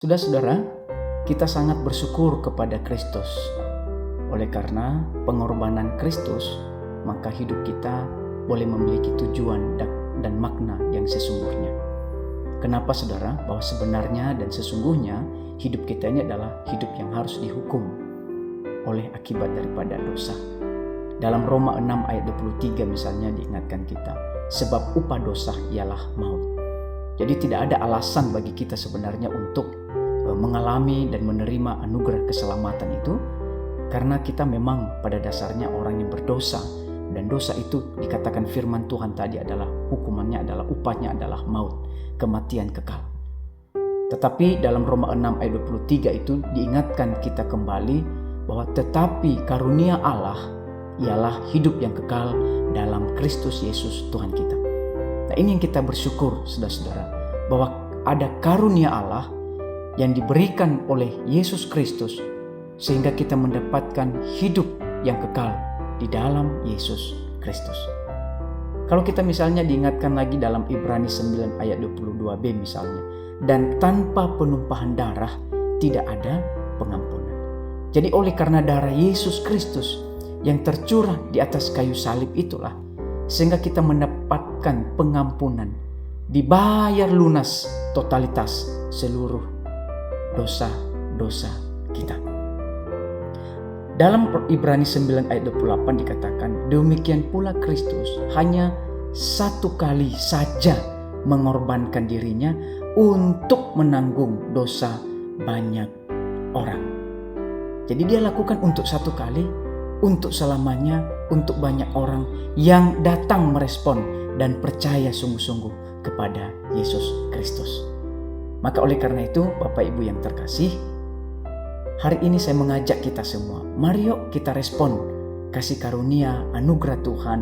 Saudara-saudara, kita sangat bersyukur kepada Kristus. Oleh karena pengorbanan Kristus, maka hidup kita boleh memiliki tujuan dan makna yang sesungguhnya. Kenapa saudara? Bahwa sebenarnya dan sesungguhnya hidup kita ini adalah hidup yang harus dihukum oleh akibat daripada dosa. Dalam Roma 6 ayat 23 misalnya diingatkan kita, sebab upah dosa ialah maut. Jadi tidak ada alasan bagi kita sebenarnya untuk mengalami dan menerima anugerah keselamatan itu, karena kita memang pada dasarnya orang yang berdosa, dan dosa itu dikatakan firman Tuhan tadi adalah hukumannya adalah upahnya adalah maut, kematian kekal. Tetapi dalam Roma 6 ayat 23 itu diingatkan kita kembali bahwa tetapi karunia Allah ialah hidup yang kekal dalam Kristus Yesus Tuhan kita. Nah, ini yang kita bersyukur saudara-saudara, bahwa ada karunia Allah yang diberikan oleh Yesus Kristus sehingga kita mendapatkan hidup yang kekal di dalam Yesus Kristus. Kalau kita misalnya diingatkan lagi dalam Ibrani 9 ayat 22b misalnya, dan tanpa penumpahan darah tidak ada pengampunan. Jadi oleh karena darah Yesus Kristus yang tercurah di atas kayu salib itulah, sehingga kita mendapatkan pengampunan, dibayar lunas totalitas seluruh dosa-dosa kita. Dalam Ibrani 9 ayat 28 dikatakan, demikian pula Kristus hanya satu kali saja mengorbankan dirinya untuk menanggung dosa banyak orang. Jadi dia lakukan untuk satu kali, untuk selamanya, untuk banyak orang yang datang merespon dan percaya sungguh-sungguh kepada Yesus Kristus. Maka oleh karena itu, Bapak Ibu yang terkasih, hari ini saya mengajak kita semua, mari yuk kita respon kasih karunia, anugerah Tuhan,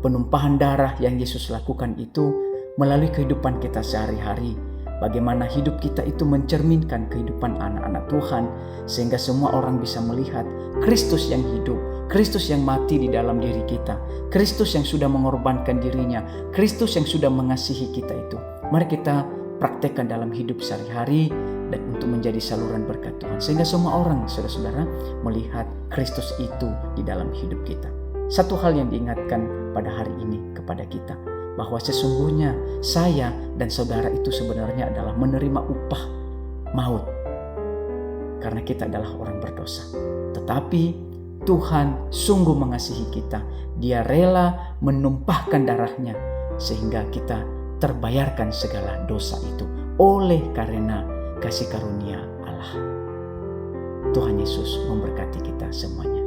penumpahan darah yang Yesus lakukan itu melalui kehidupan kita sehari-hari. Bagaimana hidup kita itu mencerminkan kehidupan anak-anak Tuhan, sehingga semua orang bisa melihat Kristus yang hidup, Kristus yang mati di dalam diri kita, Kristus yang sudah mengorbankan dirinya, Kristus yang sudah mengasihi kita itu. Mari kita praktekkan dalam hidup sehari-hari dan untuk menjadi saluran berkat Tuhan, sehingga semua orang, saudara-saudara, melihat Kristus itu di dalam hidup kita. Satu hal yang diingatkan pada hari ini kepada kita, bahwa sesungguhnya saya dan saudara itu sebenarnya adalah menerima upah maut karena kita adalah orang berdosa. Tetapi Tuhan sungguh mengasihi kita. Dia rela menumpahkan darahnya sehingga kita terbayarkan segala dosa itu oleh karena kasih karunia Allah. Tuhan Yesus memberkati kita semuanya.